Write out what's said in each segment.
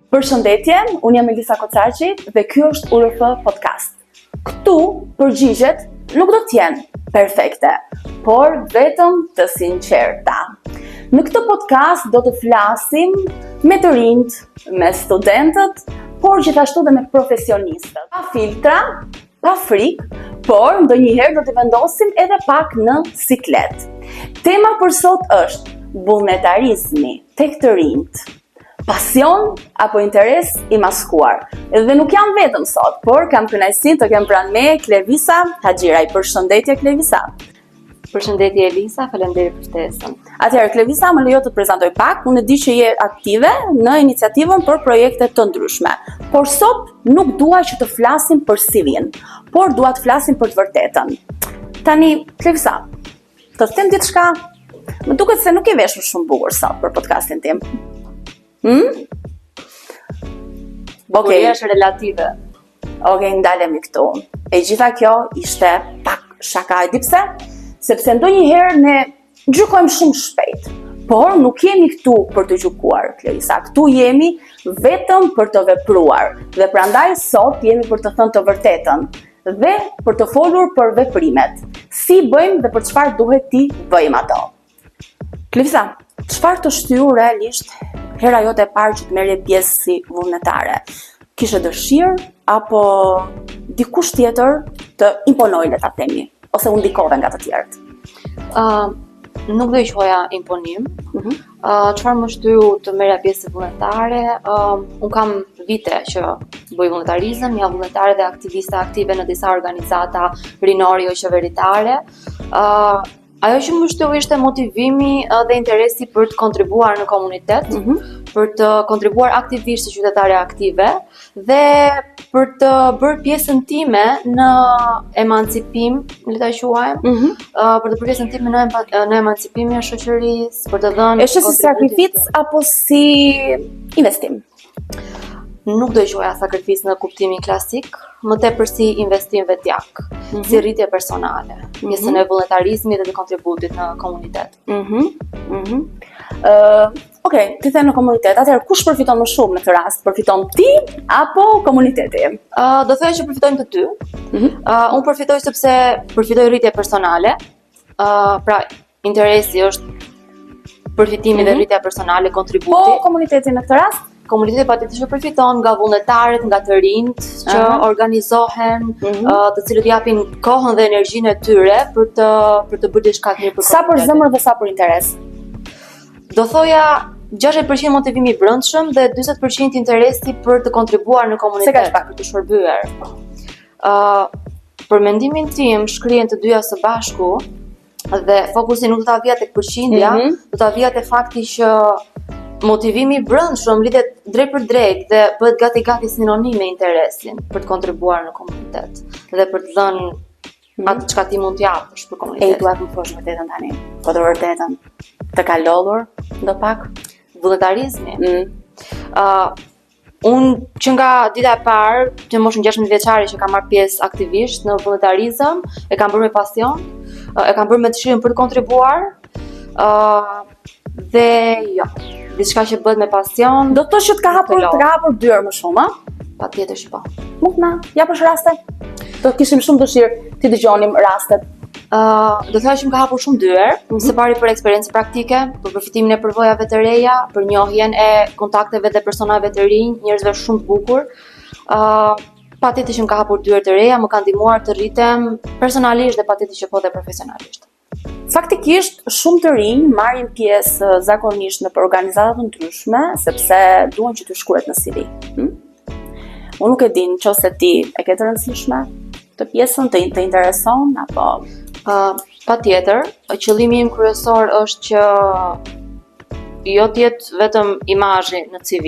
Përshëndetje, unë jam Elisa Kocaqi dhe ky është URF Podcast. Këtu përgjigjet nuk do t'jenë perfekte, por vetëm të sinqerta. Në këtë podcast do të flasim me të rinjt, me studentët, por gjithashtu dhe me profesionistët. Pa filtra, pa frikë, por ndonjëherë do të vendosim edhe pak në siklet. Tema për sot është vullnetarizmi tek të rinjt. Pasion apo interes i maskuar. Dhe nuk jam vetëm sot, por kam kënaqësinë të kem pranë me Klevisa Haxhiraj. Përshëndetje Klevisa. Përshëndetje Elisa, faleminderit për ftesën. Atëherë Klevisa, më lejo të të prezantoj pak. Unë e di që je aktive në iniciativën për projekte të ndryshme. Por sot nuk dua që të flasim për CV-n, por dua të flasim për të vërtetën. Tani Klevisa, të them diçka, më duket se nuk je veshur shumë bukur sot për podcastin tim. Okej, është relative. Okej, ndalemi këtu. E gjitha kjo ishte pak shaka, e di pse? Sepse ndonjëherë ne gjykojmë shumë shpejt, por nuk jemi këtu për të gjykuar, Klevisa. Këtu jemi vetëm për të vepruar, dhe prandaj sot jemi për të thënë të vërtetën dhe për të folur për veprimet. Si bëjmë dhe për çfarë duhet ti bëjmë ato. Klevisa, çfarë të shtyu realisht hera jote e parë që të merrje pjesë si vullnetare? Kishe dëshirë apo dikush tjetër të imponoi, le ta themi, ose u ndikove nga të tjerët? Nuk do i quaja imponim. Çfarë më shtyu të merrja pjesë vullnetare? Un kam vite që bëj vullnetarizëm, jam vullnetare dhe aktiviste aktive në disa organizata rinore jo qeveritare. Ajo që më shtyu ishte motivimi dhe interesi për të kontribuar në komunitet, për të kontribuar aktivisht si qytetare aktive dhe për të bërë pjesën time në emancipim, le ta quajmë, për të bërë pjesën time në emancipimin e shoqërisë, për të dhënë. Është si sakrificë apo si investim? Nuk do i quaja sakrificë në kuptimin klasik, më tepër si investim vetjak, si rritje personale, pjesën e vullnetarizmit dhe të kontributit në komunitet. Okej, ti the në komunitet, atëherë kush përfiton më shumë në këtë rast? Përfiton ti apo komuniteti? Do thoya që përfitojmë të dy. Unë përfitoj sepse përfitoj rritje personale, pra interesi është përfitimi dhe rritja personale, kontributi. Po komuniteti në këtë rast? Komuniteti patjetër që përfiton nga vullnetarët, nga të rinjt që organizohen, të cilët japin kohën dhe energjinë e tyre për të bërë diçka të mirë për komunitetin. Sa për zemër dhe sa për interes? Do thoja 60% motivimi i brendshëm dhe 40% interesi për të kontribuar në komunitet, për të shërbyer. Për mendimin tim, shkrihen të dyja së bashku dhe fokusi nuk do ta vija tek përqindja, do ta vija te fakti që motivimi i brendshëm lidhet drejt për drejt dhe bëhet gati sinonim me interesin për të kontribuar në komunitet dhe për të dhënë atë çka ti mund t'japësh për komunitetin. Dua të më thosh vërtetën tani. Po të vërtetën. Të ka lodhur ndo pak vullnetarizmi. Unë që nga dita e parë, që moshën 16 vjeçare që kam marrë pjesë aktivisht në vullnetarizëm, e kam bërë me pasion, e kam bërë me dëshirën për të kontribuar, dhe jo, diçka që bëhet me pasion. Do të thosh që të ka hapur dyer më shumë, a? Patjetër që po. Mund na japësh raste? Do kishim shumë dëshirë ti dëgjonim rastet. Do thoya që më ka hapur shumë dyer, së pari për eksperiencë praktike, për përfitimin e përvojave të reja, për njohjen e kontakteve dhe personave të rinj, njerëzve shumë të bukur. Patjetër që më ka hapur dyer të reja, më ka ndihmuar të rritem personalisht dhe patjetër që po dhe profesionalisht. Faktikisht, shumë të rinj marrin pjesë zakonisht në organizata të ndryshme, sepse duan që të shkruhet në CV. Unë nuk e di nëse ti e ke të rëndësishme të pjesën, të intereson apo patjetër, qëllimi im kryesor është që jo të jetë vetëm imazhi në CV,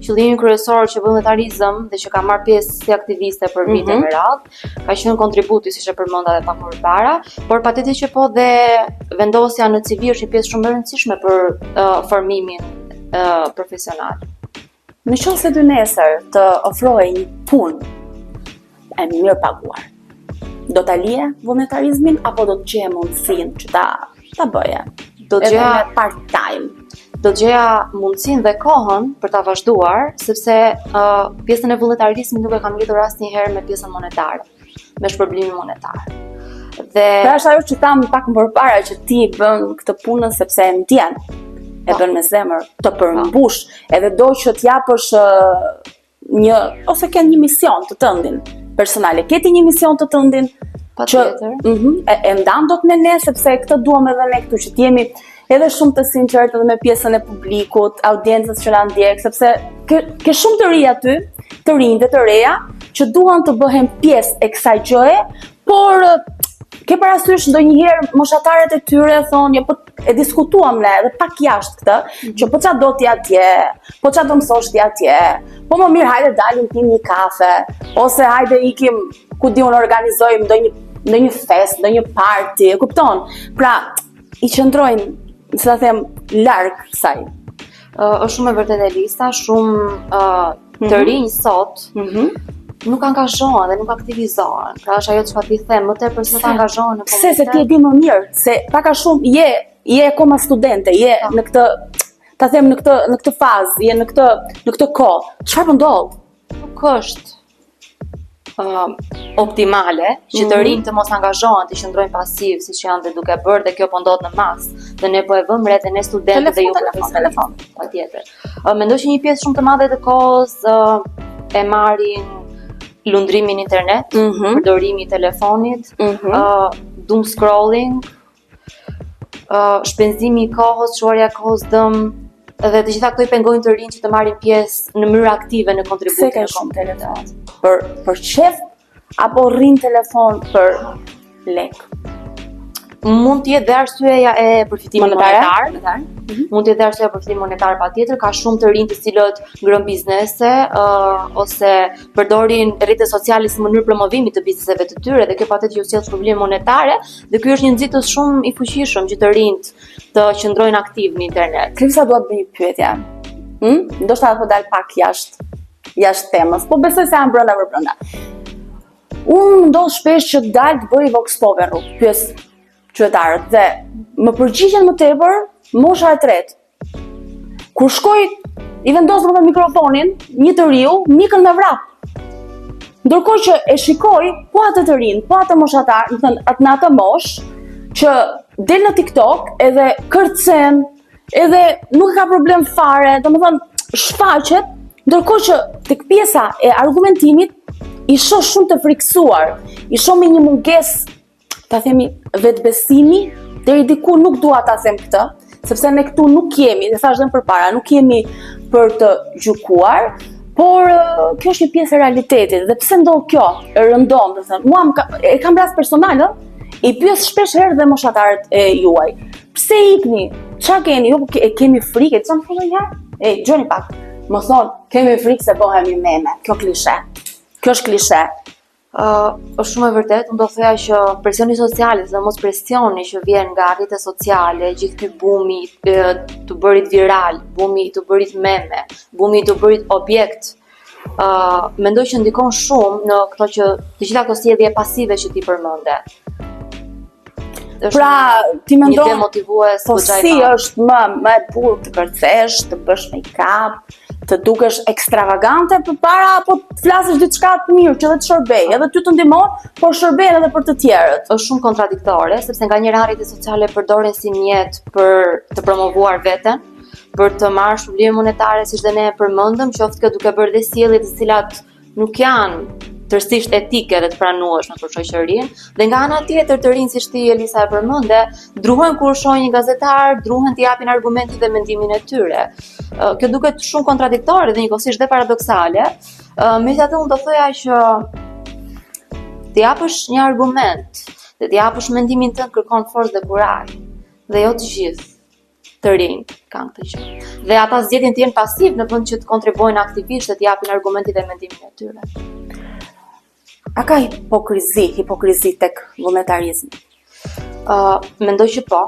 qëllimi kryesor që vullnetarizëm dhe që kam marrë pjesë si aktiviste për vite me radhë, ka qenë kontributi, siç e përmenda edhe pak më parë, por patjetër që po dhe vendosja në CV është një pjesë shumë e rëndësishme për formimin profesional. Nëse dy nesër të ofrohej një punë e mirë paguar, do ta lije vullnetarizmin apo do të gjeje mundësinë që ta bëje? Do të gjeja part time. do të gjeja mundësinë dhe kohën për ta vazhduar, sepse pjesën e vullnetarizmit nuk e kam lidhur asnjëherë me pjesën monetare, me shpërblimin monetar. Dhe Pra është ajo që tham pak më përpara që ti bën këtë punën sepse e ndjen. E bën me zemër, të përmbush, edhe do që t'japësh një ose ke një mision të tëndin personale. Keti një mision të tëndin që e ndan dot me ne sepse këtë duam edhe ne këtu që t'jemi edhe shumë të sinqertë edhe me pjesën e publikut, audiencës që na ndjek, sepse ke shumë të ri aty, të rinj dhe të reja që duan të bëhen pjesë e kësaj gjëje, por ke parasysh ndonjëherë moshatarët e tyre thonë, ja, po e diskutuam ne edhe pak jashtë këtë, që po çfarë do ti atje, po çfarë do mësosh ti atje, po më mirë hajde dalim pim një kafe, ose hajde ikim ku diun organizojmë ndonjë fest, ndonjë party, e kupton? Pra, i qëndrojnë, si ta them, larg kësaj. Është shumë e vërtetë Elisa, shumë të rinj sot nuk angazhohen dhe nuk aktivizohen. Pra është ajo çka ti them, më tepër se të angazhohen në komunitet. Se ti e di më mirë, se pak a shumë je akoma studente, je në këtë, ta them, në këtë fazë, je në këtë kohë. Çfarë po ndodh? Nuk është optimale që të rinj të mos angazhohen, të qëndrojnë pasiv siç janë dhe duke bërë, dhe kjo po ndodh në masë. Dhe ne po e vëmë re dhe ne studentët dhe jo telefon. Patjetër. Mendoj që një pjesë shumë të madhe të kohës e marrin lundrimin internet, përdorimi i telefonit, doom scrolling, shpenzimi i kohës, çuarja e kohës dëm, dhe të gjitha këto i pengojnë të rinj që të marrin pjesë në mënyrë aktive në kontributin e komunitetit. Për qef apo rrin telefon për lek? Mund të jetë dhe arsyeja e përfitimit monetar. Mund të jetë dhe arsyeja e përfitimit monetar patjetër, ka shumë të rinj të cilët ngrën biznese ose përdorin rrjetet sociale si mënyrë promovimi të bizneseve të tyre, dhe kjo patjetër ju sjell probleme monetare, dhe ky është një nxitës shumë i fuqishëm që të rinjt të qëndrojnë aktiv në internet. Krisa dua të bëj një pyetje. Ndoshta po dal pak jashtë temës, po besoj se janë brenda. Unë ndodh shpesh që dal të bëj vox pop në rrugë, pyes qytetarët dhe më përgjigjen më tepër mosha e tretë. Kur shkoj, i vendos me mikrofonin, një të riu, mikën me vrap. Ndërkohë që e shikoj, po atë të rinj, po atë moshatar, në atë mosh, që del në TikTok edhe kërcen, edhe nuk ka problem fare, domethënë shfaqet, ndërkohë që tek pjesa e argumentimit i shoh shumë të friksuar, i shoh me një mungesë, ta themi, vetbesimi, deri diku nuk dua ta them këtë, sepse ne këtu nuk jemi, dhe thash dhe më përpara, nuk jemi për të gjykuar, por kjo është një pjesë e realitetit. Dhe pse ndodh kjo? Rëndom, do të thënë, mua e kam rast personal, i pyes shpesh herë dhe moshatarët e juaj. Pse ikni? Çfarë keni? Ju kemi frikë? Çfarë thonë ja? Gjoni pak. Më thon, kemi frikë se bëhemi meme. Kjo klishe. Kjo është klishe. Është shumë e vërtetë, unë do thoya që presioni social dhe mos presioni që vjen nga rrjetet sociale, gjithë ky bumi të bërit viral, bumi të bërit meme, bumi të bërit objekt, mendoj që ndikon shumë në këto që të gjitha këto sjellje pasive që ti përmende. Pra, ti mendon, një demotivues po si është më e bukur të kërcesh, të bësh make-up, të dukesh ekstravagante përpara, apo të flasësh diçka të mirë që dhe të shërbej, edhe ty të ndihmon, por shërbej edhe për të tjerët. Është shumë kontradiktore, sepse nganjëherë rrjetet sociale përdoren si mjet për të promovuar veten, për të marrë shpërblim monetare, siç dhe ne e përmendëm, qoftë kjo duke bërë dhe sjellje të cilat nuk janë tërësisht etike dhe të pranueshme për shoqërinë, dhe nga ana tjetër të rinj siç ti Elisa e përmende, druhen kur shohin një gazetar, druhen të japin argumentin dhe mendimin e tyre. Kjo duket shumë kontradiktore dhe njëkohësisht dhe paradoksale. Megjithatë unë do thoya që të japësh një argument dhe të japësh mendimin tënd kërkon forcë dhe kurajë, dhe jo të gjithë të rinj kanë këtë gjë. Dhe ata zgjedhin të jenë pasiv në vend që të kontribuojnë aktivisht dhe të japin argumentin dhe mendimin e tyre. A ka hipokrizi tek vullnetarizmi? Mendoj që po,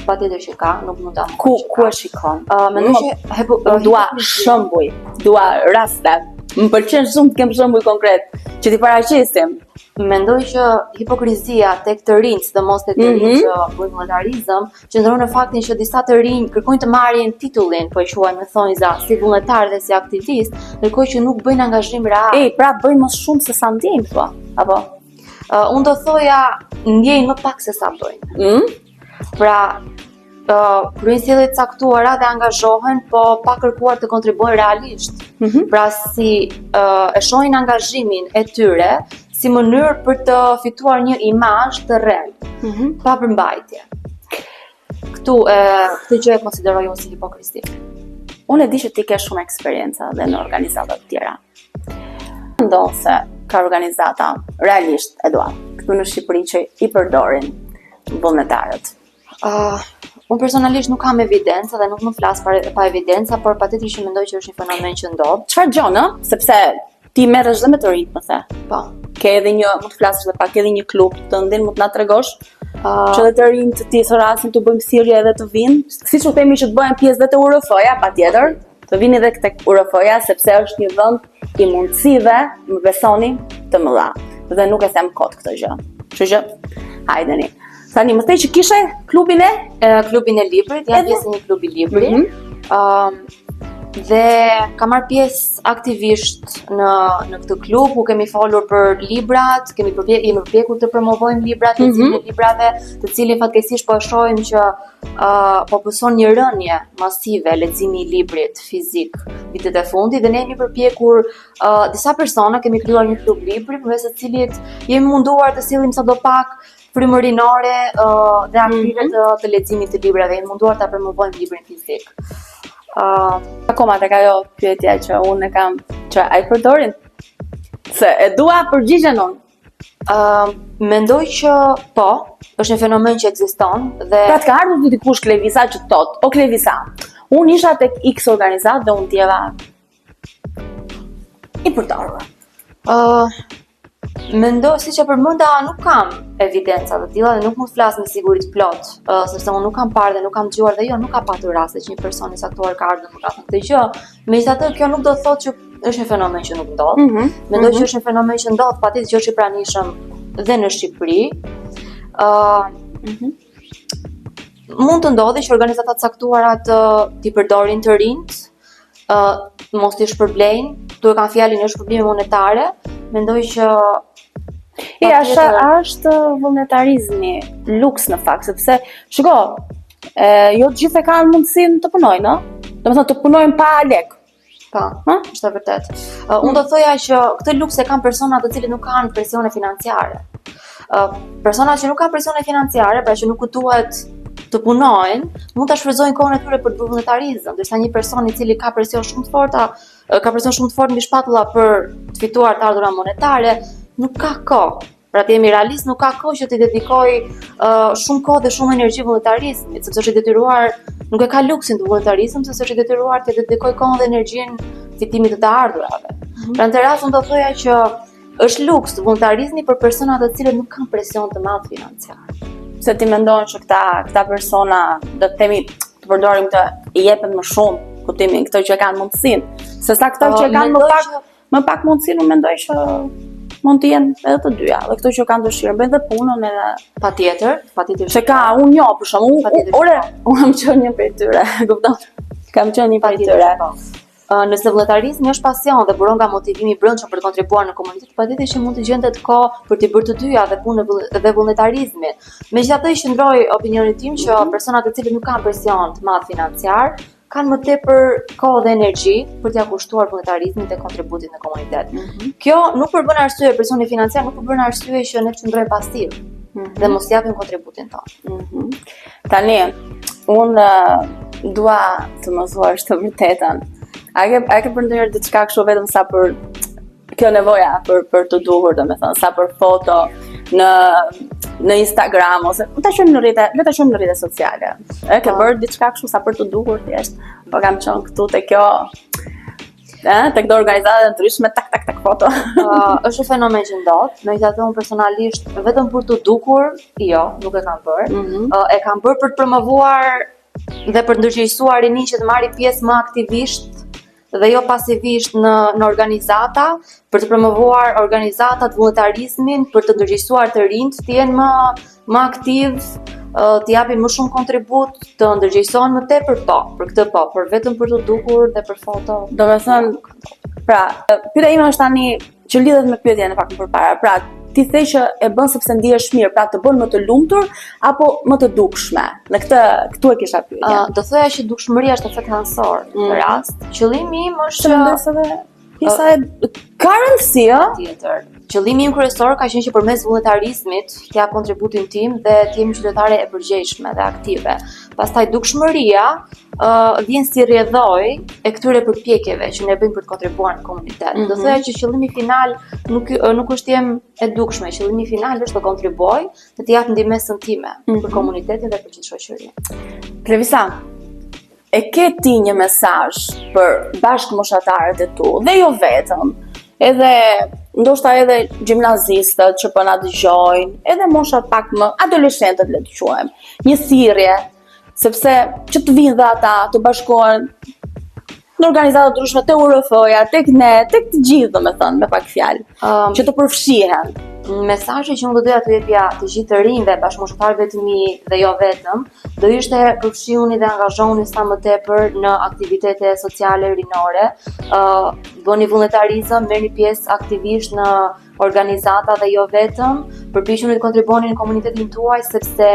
patjetër që ka, nuk mund ta Ku e shikon? Mendoj që dua shembuj, dua raste. Më pëlqen shumë të kem shembuj konkret që t'i paraqesim. Mendoj që hipokrizia tek të rinj, sidomos tek të rinj që bëjnë vullnetarizëm, qëndron në faktin që disa të rinj kërkojnë të marrin titullin, po e quajmë me thonjza, si vullnetar dhe si aktivist, ndërkohë që nuk bëjnë angazhim real. Pra bëjnë më shumë se sa ndjejnë, thua, apo? Unë do thoja ndjejnë më pak se sa bëjnë. Pra, kryejnë sjellje të caktuara dhe angazhohen, po pa kërkuar të kontribuojnë realisht. Pra si e shohin angazhimin e tyre si mënyrë për të fituar një imazh të rrel, pa përmbajtje. Këtë gjë e konsideroj unë si hipokrizi. Unë e di që ti ke shumë eksperjenca dhe në organizata të tjera. Mendon se ka organizata realisht, Eduard, këtu në Shqipëri që i përdorin vullnetarët? Unë personalisht nuk kam evidencë dhe nuk më flas pa evidenca, por patjetër që mendoj që është një fenomen që ndodh. Çfarë gjë, sepse ti merresh dhe me të rinjt, më the. Po. Ke edhe mund të flasësh edhe pak, edhe një klub të ndin, mund të na tregosh që edhe të rinjt të thrasin të bëjmë thirrje edhe të vinë, siç u themi që të bëhen pjesë dhe të URF-ja, patjetër, të vinë edhe tek URF-ja sepse është një vend i mundësive, më besoni, të mëdha. Dhe nuk e them kot këtë gjë. Kështu që, hajdeni. Tani më thej që kishe klubin e librit, jam pjesë e një klubi libri. Dhe kam marrë pjesë aktivisht në këtë klub, ku kemi folur për librat, jemi përpjekur të promovojmë librat, leximin e librave, të cilin fatkeqësisht po e shohim që po pëson një rënje masive leximi i librit fizik vitet e fundit, dhe ne jemi përpjekur disa persona kemi krijuar një klub libri, përmes të cilit jemi munduar të sillim sadopak frymërinore dhe aktive të leximit të librave, jemi munduar ta promovojmë librin fizik. Akoma tek ajo pyetja që unë e kam, që ai përdorin? Se e dua përgjigjen unë. Mendoj që po, është një fenomen që ekziston dhe pra të ka ardhur dikush Klevisa që thot, o Klevisa, unë isha tek X organizat dhe unë ndjeva i përdorur. Mendoj, siç e përmenda, nuk kam evidenca të tilla dhe nuk mund të flas me siguri të plot, sepse unë nuk kam parë dhe nuk kam dëgjuar dhe nuk ka patur raste që një person i saktuar ka ardhur më ka thënë këtë gjë. Megjithatë, kjo nuk do të thotë që është një fenomen që nuk ndodh. Mendoj që është një fenomen që ndodh, patjetër që është i pranishëm dhe në Shqipëri. Mund të ndodhi që organizata të caktuara t'i përdorin të rinjt, mos t'i shpërblejnë, tu e kanë fjalin e shpërblime monetare. Mendoj që është vullnetarizmi luks në fakt, sepse shiko, jo të gjithë e kanë mundësinë të punojnë, no? Domethënë të punojnë pa lek. Po, është e vërtet. Unë do thoja që këtë luks e kanë persona të cilët nuk kanë presione financiare. Persona që nuk kanë presione financiare, pra që nuk duhet të punojnë, mund ta shfrytëzojnë kohën e tyre për të bërë vullnetarizëm, ndërsa një person i cili ka presion shumë të fortë mbi shpatulla për të fituar të ardhurat monetare, nuk ka kohë. Pra të jemi realist, nuk ka kohë që t'i dedikoj shumë kohë dhe shumë energji vullnetarizmit, sepse është i detyruar, nuk e ka luksin të vullnetarizmit, sepse është i detyruar të dedikoj kohën dhe energjinë fitimit të ardhurave. Pra në të rast unë do thoja që është luks të vullnetarizmi për persona të cilët nuk kanë presion të madh financiar. Se ti mendon që këta persona, do të themi, të përdorim të i jepen më shumë kuptimin këto që kanë mundësinë, sesa këto që kanë më pak mundësinë, unë mendoj që mund të jenë edhe të dyja, dhe këto që kanë dëshirë bëjnë dhe punën edhe patjetër. Se ka unë njoh për shkak, unë kam qenë një prej tyre, kupton? Kam qenë një prej tyre. Nëse vullnetarizmi është pasion dhe buron nga motivimi i brendshëm për të kontribuar në komunitet, patjetër që mund të gjendet kohë për të bërë të dyja, dhe punën dhe vullnetarizmin. Megjithatë, qëndroj opinionin tim që personat të cilët nuk kanë presion të madh financiar kanë më tepër kohë dhe energji për t'ia kushtuar vullnetarizmit dhe kontributit në komunitet. Kjo nuk përbën arsye, personi financiar nuk përbën arsye që ne qëndrojmë pasiv dhe mos japim kontributin tonë. Tani, unë dua të më thuash të vërtetën. A ke për ndonjëherë diçka kështu vetëm sa për kjo nevoja për të duhur, domethënë, sa për foto në Instagram ose le ta shohim në rrjete sociale. E ke bërë diçka kështu sa për të duhur thjesht? Po kam qenë këtu te kjo tek do organizata ndryshme tak foto. Është fenomen që ndodh, megjithatë unë personalisht vetëm për të dukur, jo, nuk e kam bërë. E kam bërë për të promovuar dhe për të ndërgjegjësuar rinin që të marrë pjesë më aktivisht dhe jo pasivisht në organizata, për të promovuar organizatat, vullnetarizmin, për të ndërgjegjësuar të rinjt të jenë më aktiv, të japin më shumë kontribut, të ndërgjegjësohen më tepër për këtë për vetëm për të dukur dhe për foto. Do me thënë, pra, pyetja ime është tani që lidhet me pyetjen e pak më përpara. Pra, ti the që e bën sepse ndihesh mirë, pra të bën më të lumtur apo më të dukshme? Në këtu e kisha pyetjen. Do thoya që dukshmëria është efekt hansor në rast. Qëllimi im është mendes edhe pjesa e ka rëndësi, tjetër. Qëllimi im kryesor ka qenë që përmes vullnetarizmit të jap kontributin tim dhe të jem qytetare e përgjegjshme dhe aktive. Pastaj dukshmëria vjen si rrjedhoj e këtyre përpjekjeve që ne bëjmë për të kontribuar në komunitet. Do thoya që qëllimi final nuk është jem e dukshme, qëllimi final është të kontribuoj dhe të jap ndihmën time për komunitetin dhe për gjithë shoqërinë. Klevisa, e ke ti një mesazh për bashkëmoshatarët e tu dhe jo vetëm, edhe ndoshta edhe gjimnazistët që po na dëgjojnë, edhe moshat pak më adoleshentët le të quajmë, një thirrje, sepse që të vinë dhe ata të bashkohen në organizata të ndryshme, te URF-ja, tek ne, tek të gjithë, domethënë, me pak fjalë, që të përfshihen. Mesazhi që unë do doja t'u jepja të gjithë të rinjve, bashkëmoshatarëve të mi dhe jo vetëm, do ishte përfshihuni dhe angazhohuni sa më tepër në aktivitete sociale rinore, bëni vullnetarizëm, merrni pjesë aktivisht në organizata dhe jo vetëm, përpiquni të kontribuoni në komunitetin tuaj sepse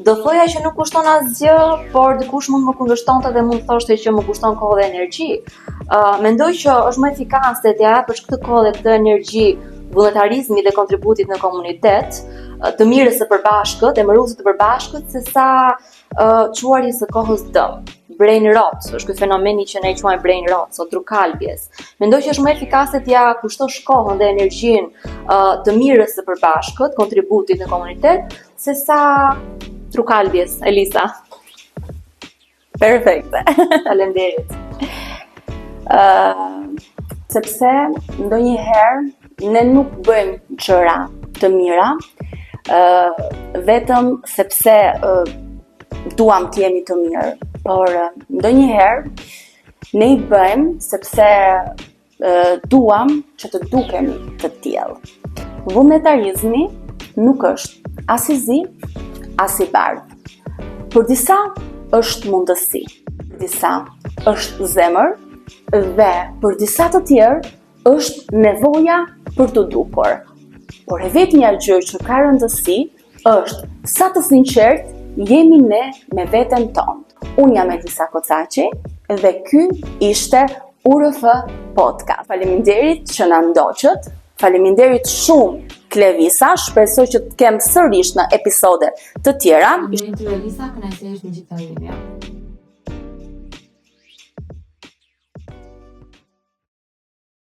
do thoja që nuk kushton asgjë, por dikush mund më kundërshtonte dhe mund thoshte që më kushton kohë dhe energji. Mendoj që është më efikase të japësh këtë kohë dhe këtë energji vullnetarizmit dhe kontributit në komunitet, të mirës së përbashkët, e mëruesit të përbashkët, se sa çuarjes së kohës dëm. Brain rot, është ky fenomeni që ne e quajmë brain rot, ose trukalbjes. Mendoj që është më efikase t'ja kushtosh kohën dhe energjinë të mirës së përbashkët, kontributit në komunitet, se sa trukalbjes, Elisa. Perfekte. Faleminderit. Sepse ndonjëherë ne nuk bëjmë gjëra të mira, vetëm sepse duam të jemi të mirë, por ndonjëherë ne i bëjmë sepse duam që të dukemi të tillë. Vullnetarizmi nuk është as i zi, as i bardhë. Për disa është mundësi, për disa është zemër dhe për disa të tjerë është nevoja për të dukur. Por e vetmja gjë që ka rëndësi është sa të sinqert jemi ne me veten tonë. Unë jam Elisa Kocaqi dhe ky ishte URF Podcast. Faleminderit që na ndoqët, faleminderit shumë Klevisa, shpresoj që të kem sërish në episode të tjera. Elisa, kënaqësi është me gjithë